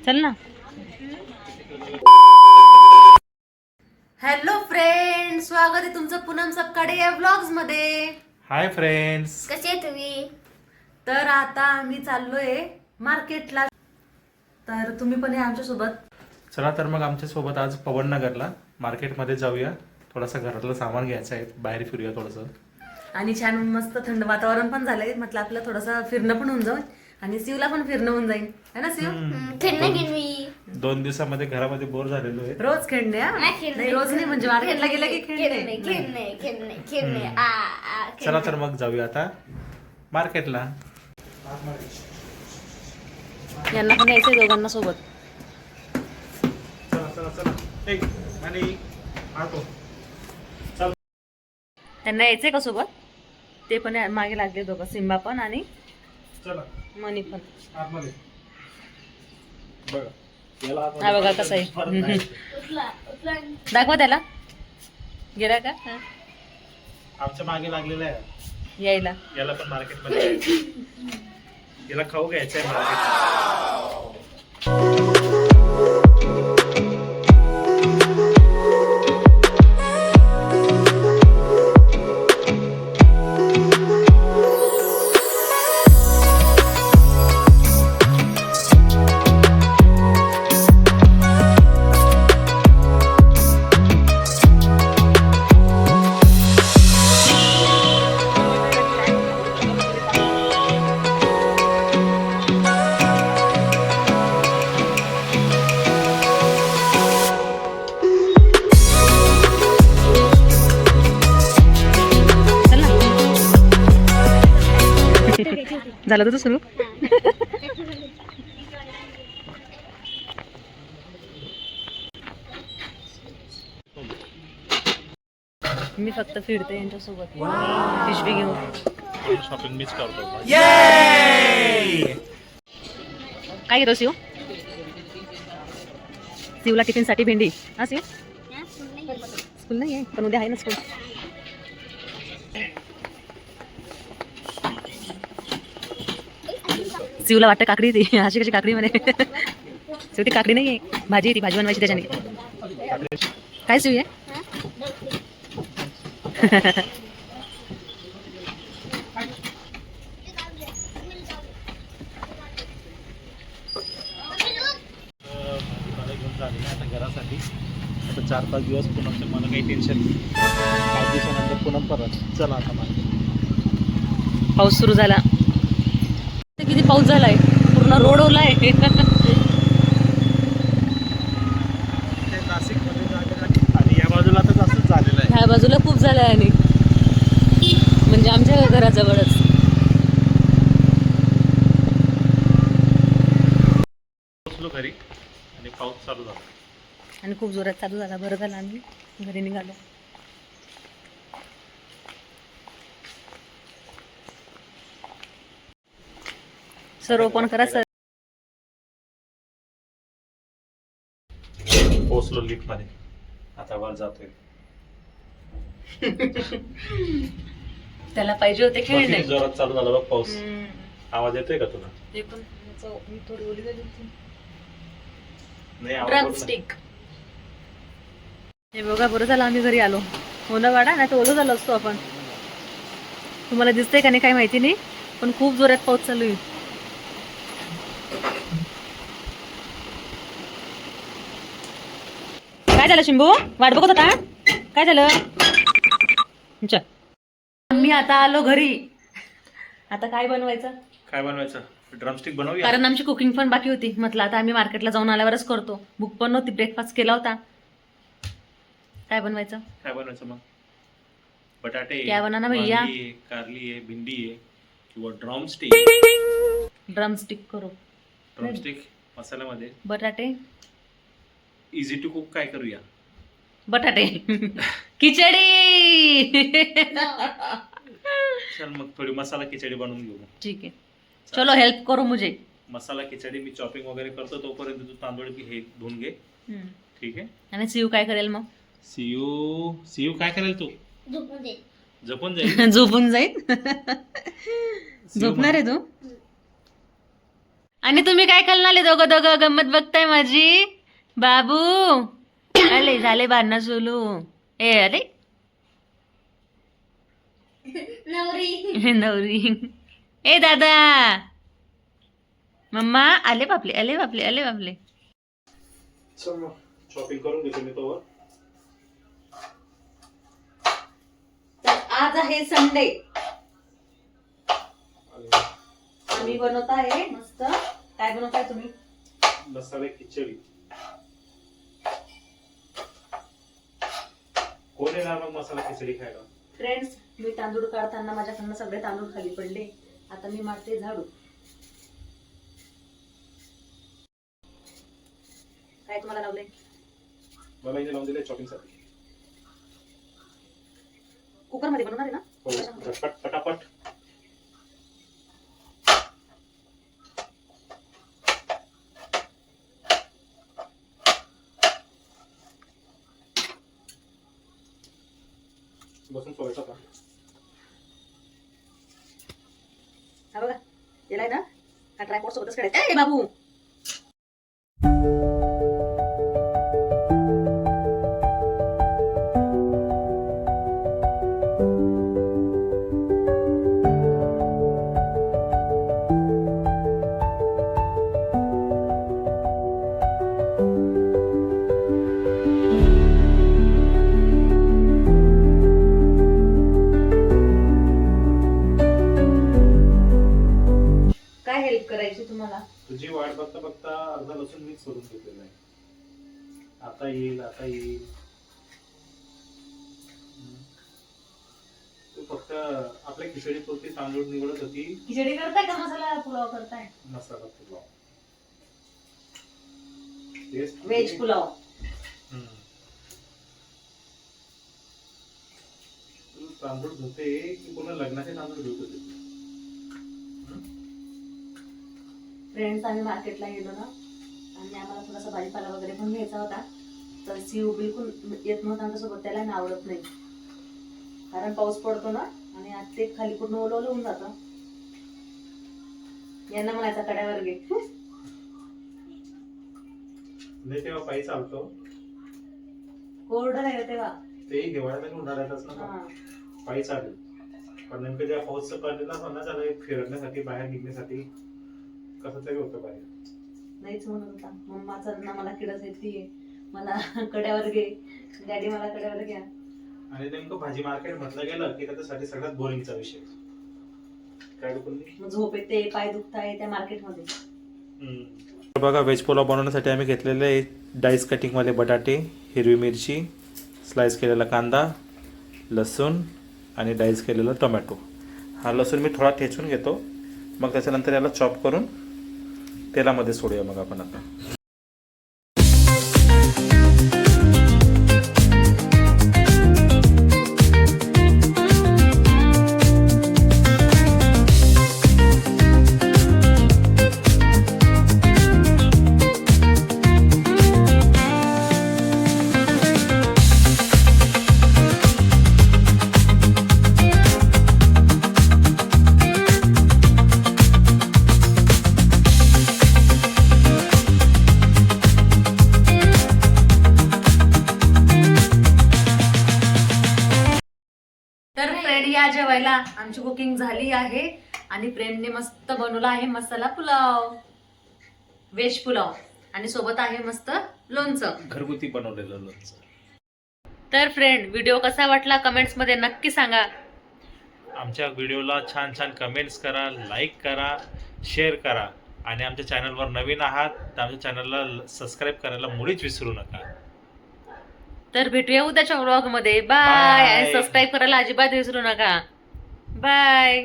चल ना. Hello friends, स्वागत आहे तुमचं पूनम सपकाळे या व्लॉग्स मध्ये. हाय फ्रेंड्स, कसे आहे तुम्ही? तर आता आम्ही चाललोय मार्केटला, तर तुम्ही पण या आमच्या सोबत. चला तर मग आमच्या सोबत आज पवननगरला मार्केटमध्ये जाऊया. थोडासा घरातलं सामान घ्यायचं आहे, बाहेर फिरूया थोडंसं. आणि छान मस्त थंड वातावरण पण झालंय, म्हटलं आपलं थोडंसं फिरणं पण होऊन जाईल आणि शिवला पण फिरणं होऊन जाईल, है ना शिव? खेळणे घेईन मी. 2 दिवसामध्ये घरामध्ये बोर झालेलो आहे. रोज खेळणे हा? नाही खेळणे. नाही, रोज नाही, म्हणजे मार्केटला गेलं की खेळणे खेळणे. खेळणे खेळणे खेळणे आ आ चला तर मग जाऊया आता मार्केटला. यांना पण यायचंय दोघांना सोबत. चला चला चला. आणि आतो चल. त्यांना यायचंय का सोबत? ते पण मागे लागले दोघं, सिम्बा पण आणि चला मनी पण. आतमध्ये बघा. याला हा बघा कसं आहे. उचला उचला. दाखवा त्याला. गेला का? हा. आमच्या मागे लागलेला आहे. यायला याला पण मार्केटमध्ये याला खाऊ घ्यायचं आहे मार्केट. झालं तर सुरू. मी फक्त फिरते यांच्यासोबत, पिशवी घेऊन. शॉपिंग मिस करतो. काय घेतो शिव? शिवला टिफिन साठी भेंडी. हा शिव, स्कूल नाही आहे पण उद्या आहे ना स्कूल. शिवला वाटतं काकडी ती, अशी कशी काकडी म्हणे. शिव ती काकडी नाही आहे, भाजी आहे ती, भाजी बनवायची त्याच्याने. काय शिव आहे? मला घेऊन झाले ना आता घरासाठी. आता 4-5 दिवस पूनमचं मला काही टेन्शन नाही. 5 दिवसानंतर पूनम परत. चला आता मला पाऊस सुरू झाला. किती पाऊस झालाय, पूर्ण रोड ओलाय. नाशिकमध्ये जागा आणि या बाजूला तर जास्तच झालेलं आहे. ह्या बाजूला खूप झालंय आणि म्हणजे आमच्या घराजवळच. पोचलो घरी आणि पाऊस चालू झाला. आणि खूप जोरात चालू झाला. बरं झालं आम्ही घरी निघालो. सर ओपन करा सर. पोचलो लिफ्ट मध्ये, आता वर जातोय. त्याला पाहिजे होते खेळणे. किती जोरात चालू झाला बघ पाऊस. आवाज येतोय का तुला? मी थोडी ओली झाली होती. नाही आवाज ड्रम होत नाही. स्टिक. हे बघा, बरं झालं आम्ही घरी आलो. हो ना वाडा, नाही तर ओलं झालो असतो आपण. तुम्हाला दिसतंय का नाही काय माहिती नाही, पण खूप जोरात पाऊस चालू आहे. काय झालं शिंबू? वाट बघत होता? काय झालं? चल, मी आता आलो घरी. आता काय बनवायचं? काय बनवायचं? ड्रमस्टिक बनवूया. कारण आमची कुकिंग पण बाकी होती. म्हटलं आता आम्ही मार्केटला जाऊन आल्यावरच करतो. भूक पण नव्हती, ब्रेकफास्ट केला होता. काय बनवायचं? काय बनवायचं मग? बटाटे, क्या बनाना भैया? वांगी आहे, कारली आहे, भिंडी आहे किंवा ड्रमस्टिक. ड्रमस्टिक करू. ड्रमस्टिक मसाल्यामध्ये. बटाटे, इझी टू कुक काय करूया? बटाटे खिचडी. चल मग थोडी मसाला खिचडी बनवून घेऊ. ठीक आहे, चलो हेल्प करो मुझे. मसाला खिचडी मी चॉपिंग वगैरे करतो, तोपर्यंत तू तांदूळ हे धुवून घे. ठीक आहे. आणि शिव काय करेल मग? सीयू काय करेल तू? झोपून दे. झोपून जाईल. झोपून जाईल. झोपणार आहे तू? आणि तुम्ही काय खाल्लं आले दोघं दोघं गंमत बघताय माझी बाबू आले झाले भांडणं सुलू ए अरे नवरी नवरी ए दादा मम्मा आले बापले आले बापले आले बापले चल मग शॉपिंग करून घेतो मी तोवर. तर आज आहे संडे आम्ही बनवत आहे मस्त काय बनवताय तुम्ही मसाले खिचडी. कोण येणार मग मसाला खिचडी खायला? फ्रेंड्स मी तांदूळ काढताना माझ्याकडनं सगळे तांदूळ खाली पडले आता मी मारते झाडू काय तुम्हाला लावलंय मला इथे लावून दिले शॉपिंग साठी. कुकर मध्ये बनवणार आहे ना हो झटपट पटापट. बसून सोडायचा का? हा बघा गेलाय ना हा ट्रायपॉड सोबतच काढायचा ए बाबू काय हेल्प करायची तुम्हाला तुझी वाट बघता बघता अर्धा लसूण मिक्स करून घेतलेला आहे. आता येईल आता येईल. तू फक्त आपल्या खिचडीपुरती तांदूळ निवडत होती. खिचडी करताय का मसाला पुलाव करताय मसाला पुलाव तेच व्हेज पुलाव हम्म. तू तांदूळ धुते की पूर्ण लग्नाचे तांदूळ धुत होते? फ्रेंड्स आम्ही मार्केटला गेलो ना आणि आम्हाला थोडासा भाजीपाला वगैरे पण घ्यायचा होता तर सीव बिलकुल येत नव्हता आमच्यासोबत त्याला ना आवडत नाही कारण पाऊस पडतो ना आणि आज ते खाली पूर्ण ओलं होऊन जातं यांना म्हणायचा कड्यावर घे नाही तेव्हा पायी चालतो कोरडं नाही तेव्हा तेही हिवाळ्यात आणि उन्हाळ्यातच ना हा. पायी चालेल. पण नेमकं जेव्हा पाऊस पडलेला म्हणा झालं फिरण्यासाठी बाहेर निघण्यासाठी कसं तरी होतं बाहेर. नाहीच म्हणत होता मम्माचं ना मला किडस येते मला कड्यावर घे डॅडी मला कड्यावर घ्या आणि नेमकं भाजी मार्केट म्हटलं गेलं की त्याच्यासाठी सगळ्यात बोरिंगचा विषय काय मग झोप येते पाय दुखताय त्या मार्केटमध्ये. बघा व्हेज पुलाव बनवण्यासाठी आम्ही घेतलेले डाईस कटिंगवाले बटाटे, हिरवी मिरची, स्लाइस केलेला कांदा, लसूण आणि डाईस केलेला टोमॅटो. हा लसूण मी थोडा ठेचून घेतो मग त्याच्यानंतर याला चॉप करून तेलामध्ये सोडूया मग आपण आता. तर फ्रेंड या जेवायला आमची कुकिंग झाली आहे आणि प्रेमने मस्त बनवला आहे मसाला पुलाव व्हेज पुलाव आणि सोबत आहे मस्त लोणचं घरगुती बनवलेलं लोणचं. तर फ्रेंड व्हिडिओ कसा वाटला कमेंट्स मध्ये नक्की सांगा. आमच्या व्हिडिओला छान छान कमेंट्स करा, लाईक करा, शेअर करा आणि आमच्या चॅनलवर नवीन आहात तर आमच्या चॅनलला सबस्क्राईब करायला मुळीच विसरू नका. तर भेटूया उद्याच्या व्लॉग मध्ये बाय आणि Bye. सबस्क्राईब करायला अजिबात विसरू नका बाय.